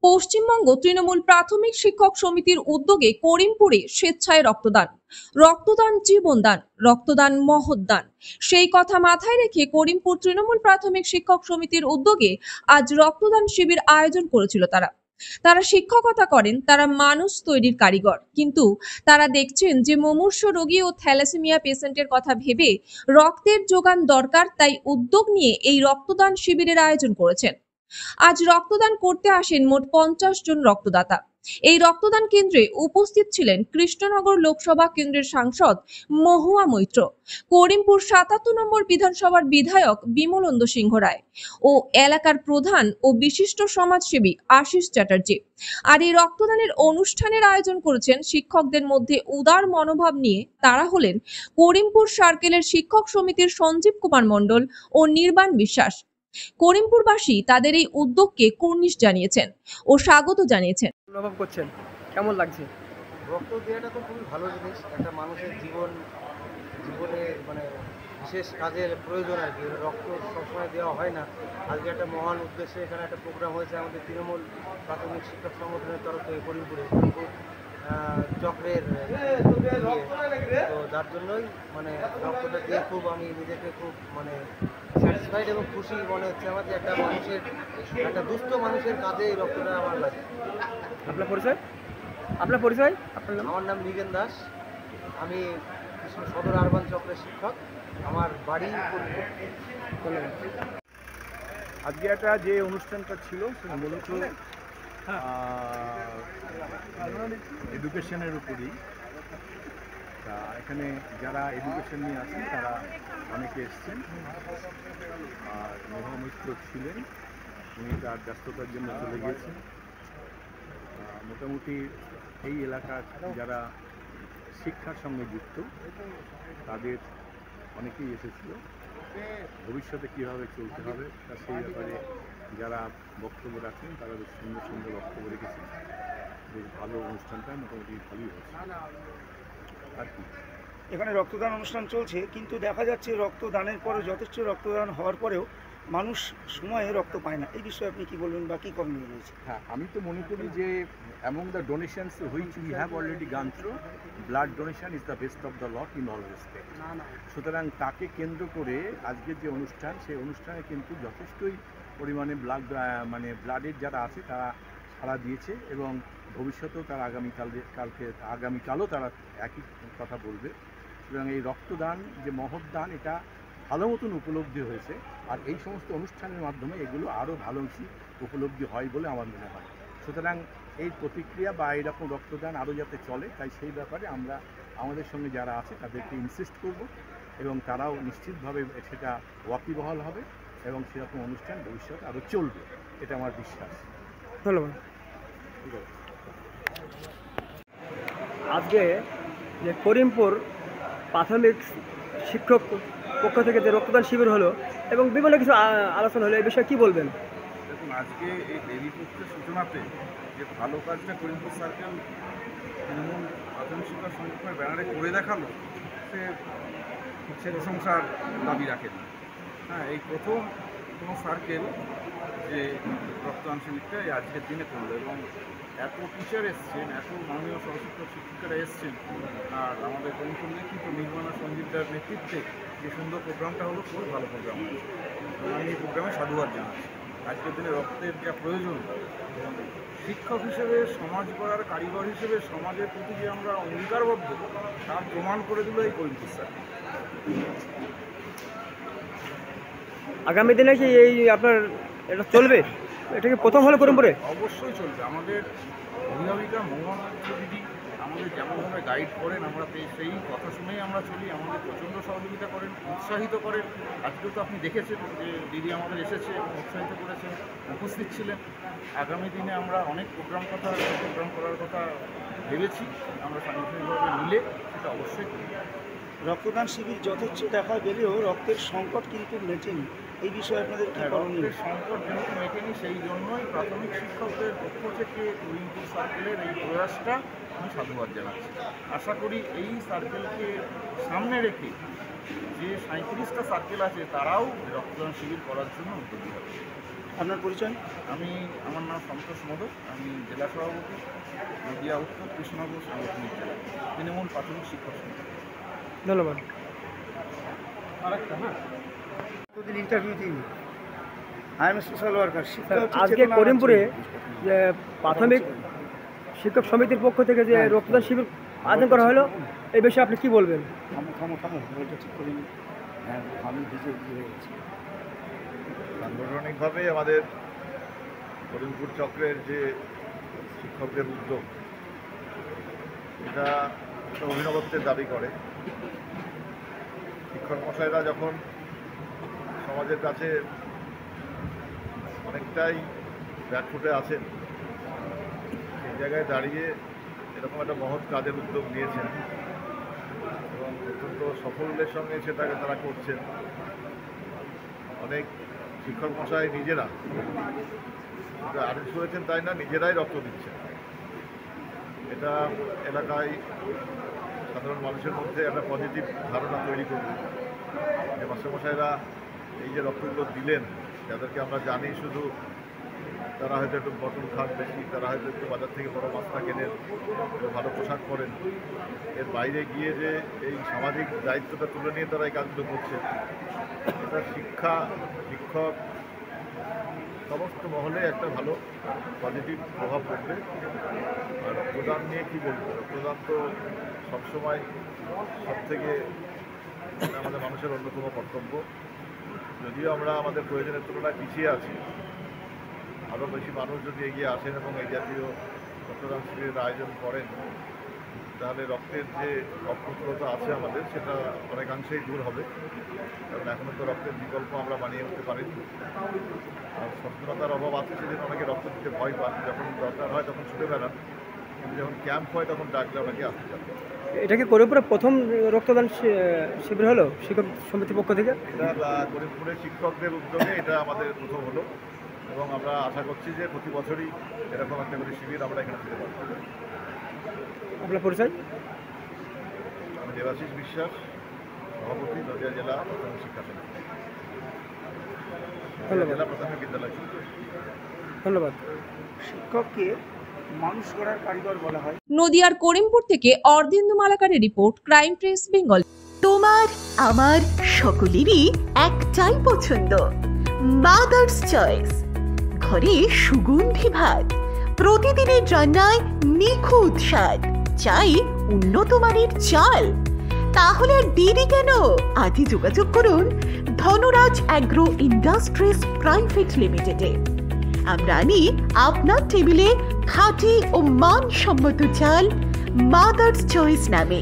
পশ্চিমবঙ্গ তৃণমূল প্রাথমিক শিক্ষক সমিতির উদ্যোগে করিমপুরে স্বেচ্ছায় রক্তদান। রক্তদান জীবনদান, রক্তদান মহৎদান। সেই কথা মাথায় রেখে করিমপুর তৃণমূল প্রাথমিক শিক্ষক সমিতির উদ্যোগে আজ রক্তদান শিবির আয়োজন করেছিল তারা শিক্ষকতা করেন, তারা মানুষ তৈরির কারিগর, কিন্তু তারা দেখছেন যে মুমূর্ষু রোগী ও থ্যালাসেমিয়া পেশেন্টের কথা ভেবে রক্তের যোগান দরকার, তাই উদ্যোগ নিয়ে এই রক্তদান শিবিরের আয়োজন করেছেন। আজ রক্তদান করতে আসেন মোট 50 জন রক্তদাতা। এই রক্তদান কেন্দ্রে উপস্থিত ছিলেন কৃষ্ণনগর লোকসভা কেন্দ্রের সাংসদ মহুয়া মৈত্র, করিমপুর ৭৭ নম্বর বিধানসভার বিধায়ক বিমলেন্দু সিংহ রায় ও এলাকার প্রধান ও বিশিষ্ট সমাজসেবী আশিস চ্যাটার্জি। আর এই রক্তদানের অনুষ্ঠানের আয়োজন করেছেন শিক্ষকদের মধ্যে উদার মনোভাব নিয়ে। তারা হলেন করিমপুর সার্কেলের শিক্ষক সমিতির সঞ্জীব কুমার মণ্ডল ও নির্বাণ বিশ্বাস। করিমপুরবাসী তাদের এই উদ্যোগকে কুর্নিশ জানিয়েছেন ও স্বাগত জানিয়েছেন। অনুভব করছেন, কেমন লাগছে? রক্ত দেওয়াটা তো খুবই ভালো জিনিস। একটা মানুষের জীবনে মানে বিশেষ কাজের প্রয়োজন আর কি। রক্ত সবসময় দেওয়া হয় না। আজকে একটা মহান উদ্দেশ্যে এখানে একটা প্রোগ্রাম হয়েছে আমাদের তৃণমূল প্রাথমিক শিক্ষক সংগঠনের তরফ থেকে করিমপুর চক্রের, তো যার জন্যই মানে রক্তটা দিয়ে আমি নিজেকে খুব স্যাটিসফাইড এবং খুশি মনে হচ্ছে আমার যে একটা দুস্থ মানুষের কাজে এই রক্তটা আমার লাগে। আপনার পরিচয়? আমার নাম নিগেন দাস। আমি সদর আরবান চক্রের শিক্ষক। আমার বাড়ি করিমপুর। আজকে একটা যে অনুষ্ঠানটা ছিল সেটা মূলত এডুকেশনের উপরই। তা এখানে যারা এডুকেশন নিয়ে আছেন তারা অনেকে এসছেন, আর মহামিত্র ছিলেন, উনি তার ব্যস্ততার জন্য চলে গিয়েছেন। মোটামুটি এই এলাকার যারা শিক্ষার সঙ্গে যুক্ত তাদের অনেকেই এসেছিল। ভবিষ্যতে কীভাবে চলতে হবে তা সেই ব্যাপারে যারা বক্তব্য রাখেন তারা বেশ সুন্দর সুন্দর বক্তব্য রেখেছেন। বেশ ভালো অনুষ্ঠানটা মোটামুটি ভালোই হচ্ছে আর কি। এখানে রক্তদান অনুষ্ঠান চলছে, কিন্তু দেখা যাচ্ছে রক্তদানের পরে যথেষ্ট রক্তদান হওয়ার পরেও মানুষ সময়ে রক্ত পায় না। এই বিষয়ে আপনি কি বলবেন বা কী করণীয় রয়েছে? হ্যাঁ, আমি তো মনে করি যে among the donations which we have already gone through, blood donation is the best of the lot in all respect. সুতরাং তাকে কেন্দ্র করে আজকের যে অনুষ্ঠান, সেই অনুষ্ঠানে কিন্তু যথেষ্টই পরিমাণে ব্লাডের যারা আছে তারা সাড়া দিয়েছে এবং ভবিষ্যতেও তারা আগামীকালও তারা একই কথা বলবে। সুতরাং এই রক্তদান যে মহৎদান, এটা ভালো মতন উপলব্ধি হয়েছে, আর এই সমস্ত অনুষ্ঠানের মাধ্যমে এগুলো আরও ভালো উপলব্ধি হয় বলে আমার মনে হয়। সুতরাং এই প্রতিক্রিয়া বা এইরকম রক্তদান আরও যাতে চলে, তাই সেই ব্যাপারে আমরা আমাদের সঙ্গে যারা আছে তাদেরকে ইনসিস্ট করব এবং তারাও নিশ্চিতভাবে সেটা ওয়াকিবহাল হবে এবং সেরকম অনুষ্ঠান ভবিষ্যতে আরও চলবে, এটা আমার বিশ্বাস। ধন্যবাদ। ঠিক আছে। আজকে যে করিমপুর প্রাথমিক শিক্ষক পক্ষ থেকে যে রক্তদান শিবির হলো এবং বিভিন্ন কিছু আলোচনা হলো, এই বিষয়ে কী বলবেন? দেখুন, আজকে এই দেবীপুত্রের সূচনাতে যে ভালো কাজটা করিমপুর সার্কেল তৃণমূল প্রাথমিক শিক্ষা সংগঠনের ব্যানারে করে দেখালো, সে প্রশংসার দাবি রাখেন। হ্যাঁ, এই প্রথম কোনো সার্কেল যে রক্তদান শিবিরটা এই আজকের দিনে করলো এবং এত টিচার এসছেন, এত মাননীয় সহশিক্ষক শিক্ষিকারা এসছেন, আর আমাদের করিমপুর নেতৃত্ব নির্মাণা সঞ্জীবদার নেতৃত্বে যে সুন্দর প্রোগ্রামটা হলো, খুবই ভালো প্রোগ্রাম হয়েছে। আমি এই প্রোগ্রামে সাধুবাদ জানাচ্ছি। আজকের দিনে রক্তের যা প্রয়োজন, শিক্ষক হিসেবে, সমাজ গড়ার কারিগর হিসেবে সমাজের প্রতি যে আমরা অঙ্গীকারবদ্ধ, তার প্রমাণ করে দিল এই করিমপুর সার্কেল। আগামী দিনে কি এই আপনার এটা চলবে? এটা কি প্রথম হলো করিমপুরে? অবশ্যই চলবে। আমাদের অভিভাবিকা মহামাত্র দিদি আমাদের যেমনভাবে গাইড করেন, আমরা সেই কথা শুনেই আমরা চলি। আমাদের প্রচণ্ড সহযোগিতা করেন, উৎসাহিত করেন। আজকেও তো আপনি দেখেছেন যে দিদি আমাদের এসেছে এবং উৎসাহিত করেছেন, উপস্থিত ছিলেন। আগামী দিনে আমরা অনেক প্রোগ্রাম করার কথা ভেবেছি। আমরা সাংগঠনিকভাবে মিলে সেটা অবশ্যই করি। রক্তদান শিবির যথেচ্ছ দেখা গেলেও রক্তের সংকট কিন্তু মেটেনি। এই বিষয়ে আপনাদের কী করণীয়? রক্তের সংকট যেহেতু মেটেনি, সেই জন্যই প্রাথমিক শিক্ষকদের পক্ষ থেকে করিমপুর সার্কেলের এই প্রয়াসটা আমি সাধুবাদ জানাচ্ছি। আশা করি এই সার্কেলকে সামনে রেখে যে 37টা সার্কেল আছে তারাও রক্তদান শিবির করার জন্য উদ্যোগী হবে। আপনার পরিচয়? আমার নাম সন্তোষ মোদক, আমি জেলা সভাপতি, নদিয়া উত্তর কৃষ্ণনগর সাংগঠনিক জেলা তৃণমূল প্রাথমিক শিক্ষক সমিতি। ধন্যবাদ। প্রতিদিন ইন্টারভিউ দিন। I am social worker. আজকে করিমপুরে যে প্রাথমিক শিক্ষক সমিতির পক্ষ থেকে যে রক্তদান শিবির আয়োজন করা হলো, এই বিষয়ে আপনি কি বলবেন? আমি ভিজে হয়ে গেছি। সাংগঠনিকভাবে আমাদের করিমপুর চক্রের যে শিক্ষকদের উদ্যোগ, এটা একটা অভিনবত্বের দাবি করে। শিক্ষক মশাইরা যখন সমাজের কাছে অনেকটাই ব্যাকফুটে আছেন, সেই জায়গায় দাঁড়িয়ে এরকম একটা মহৎ কাজের উদ্যোগ নিয়েছেন এবং অত্যন্ত সাফল্যের সঙ্গে সেটাকে তারা করছেন। অনেক শিক্ষক মশাই নিজেরা আদেশ করেছেন তাই না, নিজেরাই রক্ত দিচ্ছেন। এটা এলাকায় সাধারণ মানুষের মধ্যে একটা পজিটিভ ধারণা তৈরি করবে যে মাস্টারমশাইরা এই যে রক্তগুলো দিলেন, যাদেরকে আমরা জানি শুধু তারা হয়তো একটু বটন খান বেশি, তারা হয়তো একটু বাজার থেকে বড় মাছটা কেনেন, ভালো পোশাক পরেন, এর বাইরে গিয়ে যে এই সামাজিক দায়িত্বটা তুলে নিয়ে তারা এই কাজগুলো করছে, এটা শিক্ষক সমস্ত মহলে একটা ভালো পজিটিভ প্রভাব পড়বে। আর রক্তদান নিয়ে কী বলবো, রক্তদান তো সবসময় সবথেকে আমাদের মানুষের অন্যতম কর্তব্য। যদিও আমরা আমাদের প্রয়োজনের তুলনায় পিছিয়ে আছি, আরও বেশি মানুষ যদি এগিয়ে আসেন এবং এই জাতীয় রক্তদান শিবিরের আয়োজন করেন, তাহলে রক্তের যে অপ্রতুলতা আছে আমাদের, সেটা অনেকাংশেই দূর হবে। কারণ এখনও তো রক্তের বিকল্প আমরা বানিয়ে উঠতে পারিনি। আর সচেতনতার অভাব আছে, সেজন্য অনেকে রক্ত দিতে ভয় পান। যখন দরকার হয় তখন ছুটে বেড়ান, কিন্তু যখন ক্যাম্প হয় তখন ডাকলে অনেকে আসতে চান। এটা কি করিমপুরে প্রথম রক্তদান শিবির হলো শিক্ষক সমিতির পক্ষ থেকে? এটা করিমপুরের শিক্ষকদের উদ্যোগে এটা আমাদের প্রথম হলো এবং আমরা আশা করছি যে প্রতি বছরই এরকম একটা করে শিবির আমরা এখানে দিতে পারব। আপনার পরিচয়? আমি দেবাশিস বিশ্বাস, সভাপতি, নদিয়া জেলা প্রাথমিক শিক্ষা সমিতি, জেলা প্রাথমিক বিদ্যালয়। ধন্যবাদ। শিক্ষককে মানুষ গড়ার কারিগর বলা হয়। নদিয়ার করিমপুর থেকে অর্ধেন্দু মালাকারের রিপোর্ট, ক্রাইম প্রেস বেঙ্গল। তোমার আমার সকলেরই একটাই পছন্দ, মাদার্স চয়েস। ঘরে সুগন্ধি ভাত, প্রতিদিনের রান্নায় নিখুঁত স্বাদ, চাই উন্নত মানের চাল। তাহলে আর দেরি কেন? আজই যোগাযোগ করুন ধনরাজ অ্যাগ্রো ইন্ডাস্ট্রিজ প্রাইভেট লিমিটেডে। আমরা আনি আপনার টেবিলে খাঁটি ও মানসম্মত চাল মাদার্স চয়েস নামে।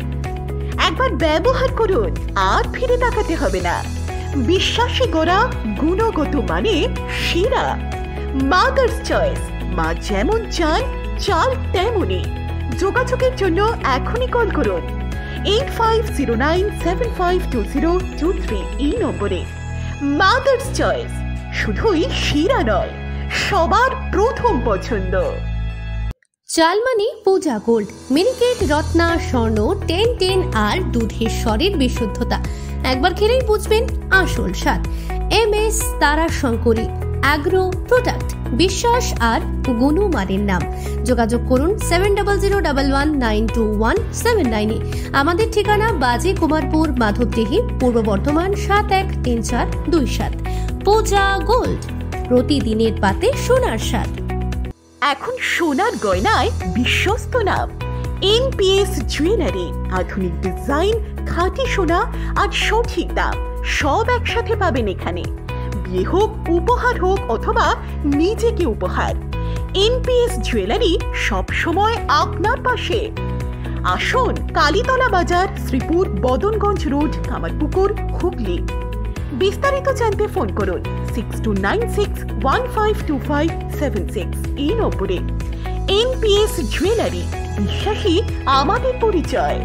একবার ব্যবহার করুন, আর ফিরে তাকাতে হবে না। বিশ্বাসী গোড়া, গুণগত মানে সেরা। মাদার্স চয়েস, মা যেমন চান চাল তেমনই। যোগাযোগের জন্য এখনই কল করুন 8509752023 এই নম্বরে। মাদার্স চয়েস শুধুই সেরা নয়, সবার প্রথম পছন্দ। চালমানি পূজা গোল্ড, মিনিকেট, রত্না, স্বর্ণ 1010 আর দুধের স্বরের বিশুদ্ধতা। একবার খেলেই বুঝবেন আসল স্বাদ। MS তারা শঙ্করী অ্যাগ্রো প্রোডাক্ট, বিশ্বাস আর গুণমানের নাম। যোগাযোগ করুন 7001192179 এ। আমাদের ঠিকানা বাজে কুমারপুর, মাধবদেহি, পূর্ব বর্ধমান 713427। পূজা গোল্ড, প্রতিদিনের পাতে সোনার স্বাদ। এখন সোনার গয়নায় বিশ্বস্ত নাম NPS জুয়েলারি। আধুনিক ডিজাইন, খাঁটি সোনা আর সঠিক দাম সব একসাথে পাবেন এখানে। বিয়ে হোক, উপহার হোক অথবা নিজেকে উপহার, NPS জুয়েলারি সব সময় আপনার পাশে। আসুন কালীতলা বাজার, শ্রীপুর, বদনগঞ্জ রোড, কামারপুকুর, হুগলি। বিস্তারিত জানতে ফোন করুন 6296152576 এই নম্বরে। NPS জুয়েলারি, বিশ্বাসী আমাদের পরিচয়।